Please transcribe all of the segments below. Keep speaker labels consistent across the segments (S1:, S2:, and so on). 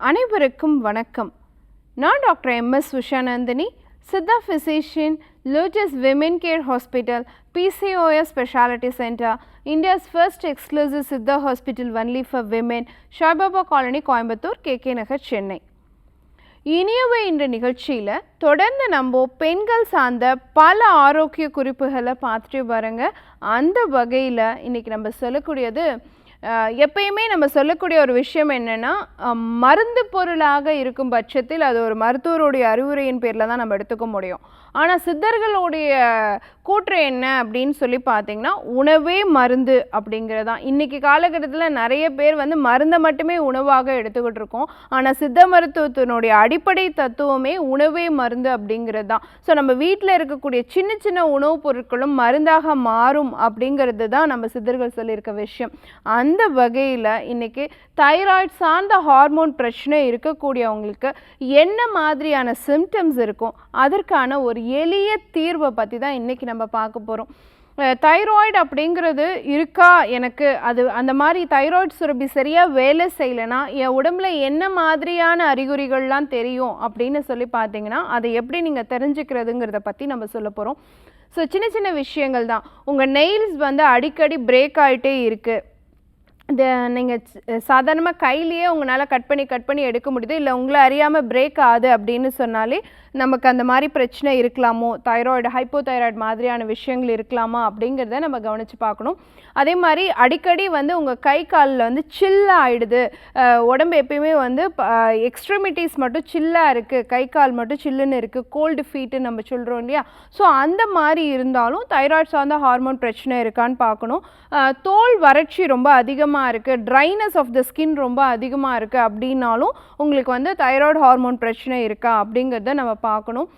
S1: அனைவருக்கும் வணக்கம். நான் doctor M S. Ushanandini, Siddha physician, lotus women care hospital, PCOS speciality centre, India's first exclusive Siddha hospital only for women, Saibaba colony, Coimbatore, KK Nagar, Chennai. இனியவை என்ற நிகழ்ச்சியில் தொடர்ந்து நம்ம பெண்கள் சார்ந்த பல ஆரோக்கிய குறிப்புகளை பார்த்துட்டு வரங்க. அந்த வகையில் இன்றைக்கி நம்ம சொல்லக்கூடியது, எப்பயுமே நம்ம சொல்லக்கூடிய ஒரு விஷயம் என்னென்னா, மருந்து பொருளாக இருக்கும் பட்சத்தில் அது ஒரு மருத்துவருடைய அறிவுரையின் பேரில் தான் நம்ம எடுத்துக்க முடியும். ஆனால் சித்தர்களுடைய கூற்று என்ன அப்படின்னு சொல்லி பார்த்தீங்கன்னா, உணவே மருந்து அப்படிங்கிறதான். இன்றைக்கி காலகட்டத்தில் நிறைய பேர் மருந்தை மட்டுமே உணவாக எடுத்துக்கிட்டு இருக்கோம். ஆனால் சித்த மருத்துவத்தினுடைய அடிப்படை தத்துவமே உணவே மருந்து அப்படிங்கிறது தான். ஸோ நம்ம வீட்டில் இருக்கக்கூடிய சின்ன சின்ன உணவுப் பொருட்களும் மருந்தாக மாறும் அப்படிங்கிறது தான் நம்ம சித்தர்கள் சொல்லியிருக்க விஷயம். அந்த வகையில் இன்றைக்கி தைராய்டு சார்ந்த ஹார்மோன் பிரச்சனை இருக்கக்கூடியவங்களுக்கு என்ன மாதிரியான சிம்டம்ஸ் இருக்கும், அதற்கான ஒரு எளிய தீர்வை பற்றி தான் இன்றைக்கி நம்ம பார்க்க போகிறோம். தைராய்டு அப்படிங்கிறது இருக்கா எனக்கு, அது அந்த மாதிரி தைராய்டு சுரப்பி சரியாக வேலை செய்யலைன்னா என் உடம்புல என்ன மாதிரியான அறிகுறிகள்லாம் தெரியும் அப்படின்னு சொல்லி பார்த்தீங்கன்னா, அதை எப்படி நீங்கள் தெரிஞ்சுக்கிறதுங்கிறத பற்றி நம்ம சொல்ல போகிறோம். ஸோ சின்ன சின்ன விஷயங்கள் தான். உங்கள் நெயில்ஸ் அடிக்கடி பிரேக் ஆகிட்டே இருக்குது, இந்த நீங்கள் சாதாரணமாக கையிலேயே உங்களால் கட் பண்ணி எடுக்க முடியுது, இல்லை உங்களை அறியாமல் பிரேக் ஆகுது அப்படின்னு சொன்னாலே நமக்கு அந்த மாதிரி பிரச்சனை இருக்கலாமோ, தைராய்டு ஹைப்போதைராய்டு மாதிரியான விஷயங்கள் இருக்கலாமா அப்படிங்கிறத நம்ம கவனித்து பார்க்கணும். அதே மாதிரி அடிக்கடி உங்கள் கை காலில் சில்லாக ஆகிடுது, உடம்பு எப்பயுமே எக்ஸ்ட்ரிமிட்டிஸ் மட்டும் சில்லாக இருக்குது, கை கால் மட்டும் சில்லுன்னு இருக்குது, கோல்டு ஃபீட்டு நம்ம சொல்கிறோம் இல்லையா. ஸோ அந்த மாதிரி இருந்தாலும் தைராய்டு சார்ந்த ஹார்மோன் பிரச்சனை இருக்கான்னு பார்க்கணும். தோல் வறட்சி ரொம்ப அதிகமாக இருக்குது, ட்ரைனஸ் ஆஃப் த ஸ்கின் ரொம்ப அதிகமாக இருக்குது அப்படின்னாலும் உங்களுக்கு தைராய்டு ஹார்மோன் பிரச்சனை இருக்கா அப்படிங்கிறத நம்ம பார்க்கணும்.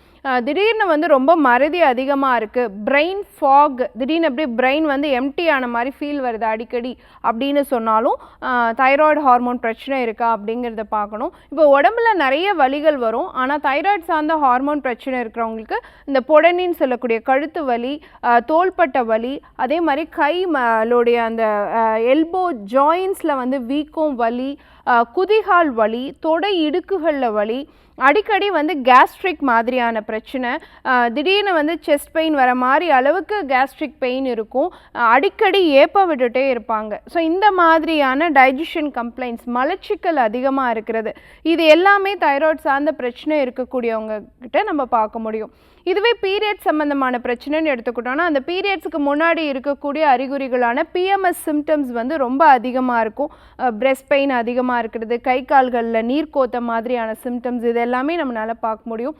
S1: திடீர்னு ரொம்ப மறதி அதிகமாக இருக்குது, பிரெயின் ஃபாக், திடீர்னு அப்படியே பிரெயின் எம்டி ஆன மாதிரி ஃபீல் வருது அடிக்கடி அப்படின்னு சொன்னாலும் தைராய்டு ஹார்மோன் பிரச்சனை இருக்கா அப்படிங்கிறத பார்க்கணும். இப்போ உடம்புல நிறைய வலிகள் வரும், ஆனால் தைராய்டு சார்ந்த ஹார்மோன் பிரச்சனை இருக்கிறவங்களுக்கு இந்த பொடனின்னு சொல்லக்கூடிய கழுத்து வலி, தோள்பட்டை வலி, அதே மாதிரி கைலோடைய அந்த எல்போ ஜாயின்ஸில் வீக்கம் வலி, குதிகால் வலி, தொடை இடுக்குகளில் வலி, அடிக்கடி கேஸ்ட்ரிக் மாதிரியான பிரச்சனை, திடீர்னு செஸ்ட் பெயின் வர மாதிரி அளவுக்கு கேஸ்ட்ரிக் பெயின் இருக்கும், அடிக்கடி ஏப்ப விட்டுட்டே இருப்பாங்க. ஸோ இந்த மாதிரியான டைஜஷன் கம்ப்ளைண்ட்ஸ், மலச்சிக்கல் அதிகமாக இருக்கிறது, இது எல்லாமே தைராய்டு சார்ந்த பிரச்சனை இருக்கக்கூடியவங்க கிட்ட நம்ம பார்க்க முடியும். இதுவே பீரியட்ஸ் சம்மந்தமான பிரச்சனைன்னு எடுத்துக்கிட்டோன்னா, அந்த பீரியட்ஸுக்கு முன்னாடி இருக்கக்கூடிய அறிகுறிகளான PMS சிம்டம்ஸ் ரொம்ப அதிகமாக இருக்கும். பிரெஸ்ட் பெயின் அதிகமாக இருக்கிறது, கை கால்களில் நீர் கோத்த மாதிரியான சிம்டம்ஸ், இது எல்லாமே நம்மளால் பார்க்க முடியும்.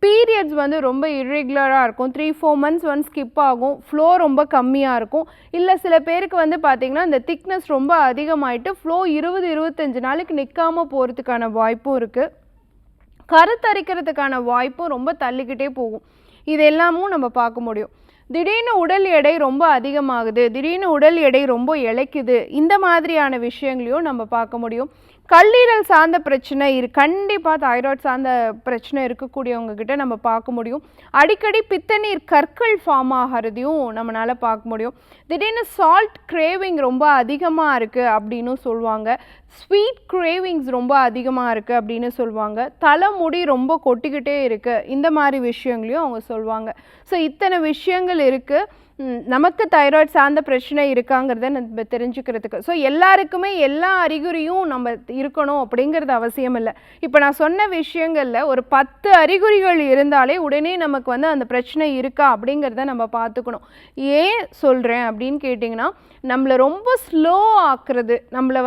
S1: பீரியட்ஸ் ரொம்ப இர்ரெகுலராக இருக்கும், 3-4 months ஸ்கிப் ஆகும், ஃப்ளோ ரொம்ப கம்மியாக இருக்கும். இல்லை சில பேருக்கு பார்த்திங்கன்னா இந்த திக்னஸ் ரொம்ப அதிகமாகிட்டு ஃப்ளோ 20-25 நாளைக்கு நிற்காமல் போகிறதுக்கான வாய்ப்பும் இருக்குது. கருத்தரிக்கிறதுக்கான வாய்ப்பும் ரொம்ப தள்ளிக்கிட்டே போகும். இது எல்லாமும் நம்ம பார்க்க முடியும். திடீர்னு உடல் எடை ரொம்ப அதிகமாகுது, திடீர்னு உடல் எடை ரொம்ப இழைக்குது, இந்த மாதிரியான விஷயங்களையும் நம்ம பார்க்க முடியும். கல்லீரல் சார்ந்த பிரச்சனை கண்டிப்பாக தைராய்டு சார்ந்த பிரச்சனை இருக்கக்கூடியவங்க கிட்ட நம்ம பார்க்க முடியும். அடிக்கடி பித்தநீர் கற்கள் ஃபார்ம் ஆகிறதையும் நம்மளால் பார்க்க முடியும். திடீர்னு சால்ட் கிரேவிங் ரொம்ப அதிகமாக இருக்குது அப்படின்னு சொல்லுவாங்க, ஸ்வீட் கிரேவிங்ஸ் ரொம்ப அதிகமாக இருக்குது அப்படின்னு சொல்லுவாங்க, தலைமுடி ரொம்ப கொட்டிக்கிட்டே இருக்குது, இந்த மாதிரி விஷயங்களையும் அவங்க சொல்லுவாங்க. ஸோ இத்தனை விஷயங்கள் இருக்குது நமக்கு தைராய்டு சார்ந்த பிரச்சனை இருக்காங்கிறத நம்ம தெரிஞ்சுக்கிறதுக்கு. ஸோ எல்லாருக்குமே எல்லா அறிகுறியும் நம்ம இருக்கணும் அப்படிங்கிறது அவசியம் இல்லை. இப்போ நான் சொன்ன விஷயங்களில் ஒரு 10 அறிகுறிகள் இருந்தாலே உடனே நமக்கு அந்த பிரச்சனை இருக்கா அப்படிங்கிறத நம்ம பார்த்துக்கணும். ஏன் சொல்கிறேன் அப்படின்னு கேட்டிங்கன்னா, நம்மளை ரொம்ப ஸ்லோ ஆக்குறது, நம்மளை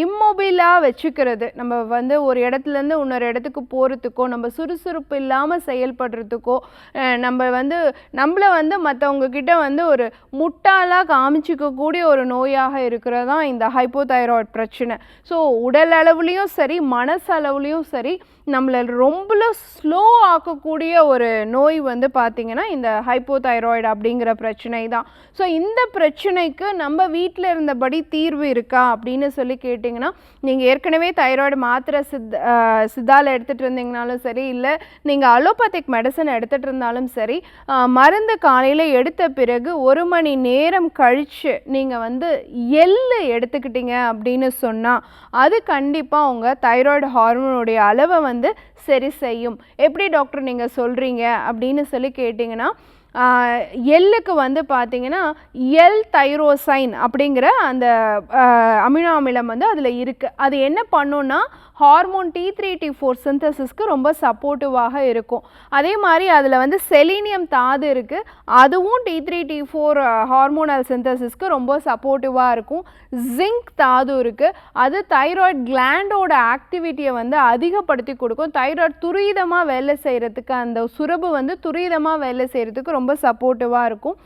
S1: இம்மொபைலாக வச்சுக்கிறது, நம்ம ஒரு இடத்துலேருந்து இன்னொரு இடத்துக்கு போகிறதுக்கோ, நம்ம சுறுசுறுப்பு இல்லாமல் செயல்படுறதுக்கோ, நம்மளை மற்றவங்க கிட்ட ஒரு முட்டாளாக காமிச்சிக்கக்கூடிய ஒரு நோயாக இருக்கிறதான் இந்த ஹைப்போதைராய்டு பிரச்சனை. ஸோ உடல் அளவுலேயும் சரி, மனசளவுலேயும் சரி, நம்மள ரொம்ப ஸ்லோ ஆக்கக்கூடிய ஒரு நோய் வந்து பார்த்திங்கன்னா இந்த ஹைப்போதைராய்டு அப்படிங்கிற பிரச்சனை தான். ஸோ இந்த பிரச்சனைக்கு நம்ம வீட்டில் இருந்தபடி தீர்வு இருக்கா அப்படின்னு சொல்லி கேட்டிங்கன்னா, நீங்கள் ஏற்கனவே தைராய்டு மாத்திரை சித்தாவில் எடுத்துகிட்டு இருந்தீங்கனாலும் சரி, இல்லை நீங்கள் அலோபதிக் மெடிசன் எடுத்துகிட்டு இருந்தாலும் சரி, மருந்து காலையில் எடுத்த பிறகு 1 மணி நேரம் கழித்து நீங்கள் வந்து எள்ளு எடுத்துக்கிட்டீங்க அப்படின்னு சொன்னால் அது கண்டிப்பாக உங்கள் தைராய்டு ஹார்மோனுடைய அளவை வந்து சரி செய்யும். எப்படி டாக்டர் நீங்கள் சொல்கிறீங்க அப்படின்னு சொல்லி கேட்டிங்கன்னா, எள்ளுக்கு வந்து பார்த்திங்கன்னா எல் தைரோசைன் அப்படிங்கிற அந்த அமினோ அமிலம் வந்து அதில் இருக்குது. அது என்ன பண்ணுன்னா ஹார்மோன் T3 T4 சிந்தசிஸ்க்கு ரொம்ப சப்போர்ட்டிவாக இருக்கும். அதே மாதிரி அதில் வந்து செலீனியம் தாது இருக்குது, அதுவும் T3 T4 ஹார்மோனல் சிந்தசிஸ்க்கு ரொம்ப சப்போர்ட்டிவாக இருக்கும். ஜிங்க் தாது இருக்குது, அது தைராய்டு கிளாண்டோட ஆக்டிவிட்டியை வந்து அதிகப்படுத்தி கொடுக்கும். தைராய்டு துரிதமாக வேலை செய்கிறதுக்கு, அந்த சுரப்பு வந்து துரிதமாக வேலை செய்கிறதுக்கு ரொம்ப சப்போர்ட்டிவாக இருக்கும்.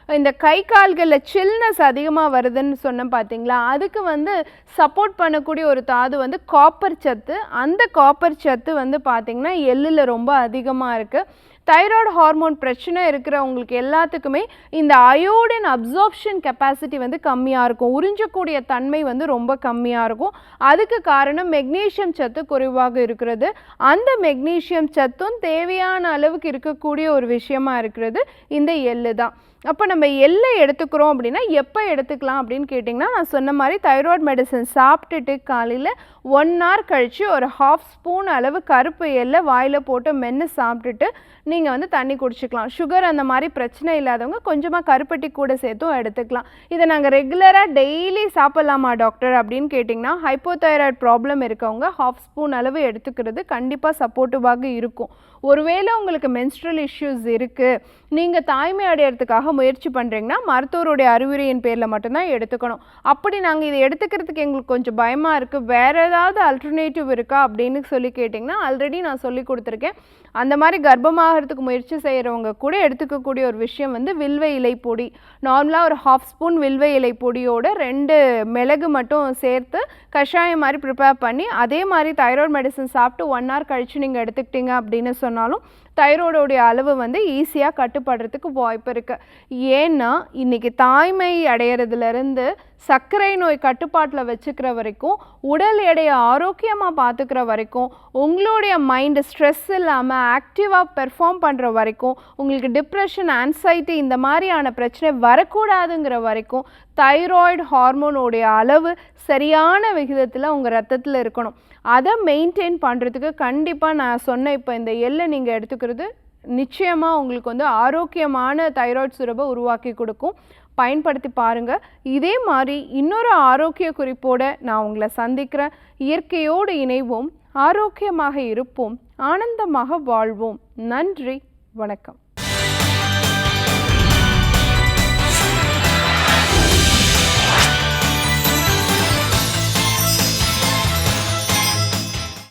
S1: இந்த கை கால்களில் சில்னஸ் அதிகமாக வருதுன்னு சொன்ன பார்த்தீங்களா, அதுக்கு வந்து சப்போர்ட் பண்ணக்கூடிய ஒரு தாது வந்து காப்பர் சத்து. அந்த காப்பர் சத்து வந்து பார்த்திங்கன்னா எள்ளில் ரொம்ப அதிகமாக இருக்குது. தைராய்டு ஹார்மோன் பிரச்சனை இருக்கிறவங்களுக்கு எல்லாத்துக்குமே இந்த அயோடின் அப்சார்ப்ஷன் கெப்பாசிட்டி வந்து கம்மியாக இருக்கும், உறிஞ்சக்கூடிய தன்மை வந்து ரொம்ப கம்மியாக இருக்கும். அதுக்கு காரணம் மெக்னீஷியம் சத்து குறைவாக இருக்கிறது. அந்த மெக்னீஷியம் சத்தும் தேவையான அளவுக்கு இருக்கக்கூடிய ஒரு விஷயமா இருக்கிறது இந்த எள்ளு தான். அப்போ நம்ம எள்ளை எடுத்துக்கிறோம் அப்படின்னா எப்போ எடுத்துக்கலாம் அப்படின்னு கேட்டிங்கன்னா, நான் சொன்ன மாதிரி தைராய்டு மெடிசன் சாப்பிட்டுட்டு காலையில் 1 hour கழித்து ஒரு 1/2 ஸ்பூன் அளவு கருப்பு எள்ளை வாயில் போட்டு மென்று சாப்பிட்டுட்டு நீங்கள் வந்து தண்ணி குடிச்சிக்கலாம். சுகர் அந்த மாதிரி பிரச்சனை இல்லாதவங்க கொஞ்சமாக கருப்பட்டி கூட சேர்த்தும் எடுத்துக்கலாம். இதை நாங்கள் ரெகுலராக டெய்லி சாப்பிட்லாமா டாக்டர் அப்படின்னு கேட்டிங்கன்னா, ஹைப்போதைராய்டு ப்ராப்ளம் இருக்கவங்க 1/2 ஸ்பூன் அளவு எடுத்துக்கிறது கண்டிப்பாக சப்போர்ட்டிவாக இருக்கும். ஒருவேளை உங்களுக்கு மென்ஸ்ட்ரல் இஷ்யூஸ் இருக்குது, நீங்கள் தாய்மை அடையிறதுக்காக முயற்சி பண்ணுறீங்கன்னா மருத்துவருடைய அறிவுரையின் பேரில் மட்டும்தான் எடுத்துக்கணும். அப்படி நாங்கள் இதை எடுத்துக்கிறதுக்கு எங்களுக்கு கொஞ்சம் பயமாக இருக்குது, வேறு ஏதாவது அல்டர்னேட்டிவ் இருக்கா அப்படின்னு சொல்லி கேட்டிங்கன்னா, ஆல்ரெடி நான் சொல்லி கொடுத்துருக்கேன். அந்த மாதிரி கர்ப்பமாகறதுக்கு முயற்சி செய்கிறவங்க கூட எடுத்துக்கக்கூடிய ஒரு விஷயம் வந்து வில்வ இலை பொடி. நார்மலாக ஒரு 1/2 ஸ்பூன் வில்வ இலை பொடியோட 2 மிளகு மட்டும் சேர்த்து கஷாயம் மாதிரி ப்ரிப்பேர் பண்ணி, அதே மாதிரி தைராய்டு மெடிசன் சாப்பிட்டு 1 hour கழித்து நீங்கள் எடுத்துக்கிட்டீங்க அப்படின்னு சொன்னாலும் தைராய்டோடைய அளவு வந்து ஈஸியாக கட்டுப்படுறதுக்கு வாய்ப்பு இருக்குது. ஏன்னா இன்றைக்கி தாய்மை அடையிறதுலேருந்து சர்க்கரை நோய் கட்டுப்பாட்டில் வச்சுக்கிற வரைக்கும், உடல் எடையை ஆரோக்கியமாக பார்த்துக்கிற வரைக்கும், உங்களுடைய மைண்டு ஸ்ட்ரெஸ் இல்லாமல் ஆக்டிவாக பெர்ஃபார்ம் பண்ணுற வரைக்கும், உங்களுக்கு டிப்ரெஷன், ஆன்சைட்டி இந்த மாதிரியான பிரச்சனை வரக்கூடாதுங்கிற வரைக்கும் தைராய்டு ஹார்மோனுடைய அளவு சரியான விகிதத்தில் உங்கள் ரத்தத்தில் இருக்கணும். அதை மெயின்டைன் பண்ணுறதுக்கு கண்டிப்பாக நான் சொன்ன இப்போ இந்த எள்ளை நீங்கள் எடுத்துக்கிறது நிச்சயமாக உங்களுக்கு வந்து ஆரோக்கியமான தைராய்டு சுரப்பை உருவாக்கி கொடுக்கும். பயன்படுத்தி பாருங்கள். இதே மாதிரி இன்னொரு ஆரோக்கிய குறிப்போடு நான் உங்களை சந்திக்கிறேன். இயற்கையோடு இணைவோம், ஆரோக்கியமாக இருப்போம், ஆனந்தமாக வாழ்வோம். நன்றி, வணக்கம்.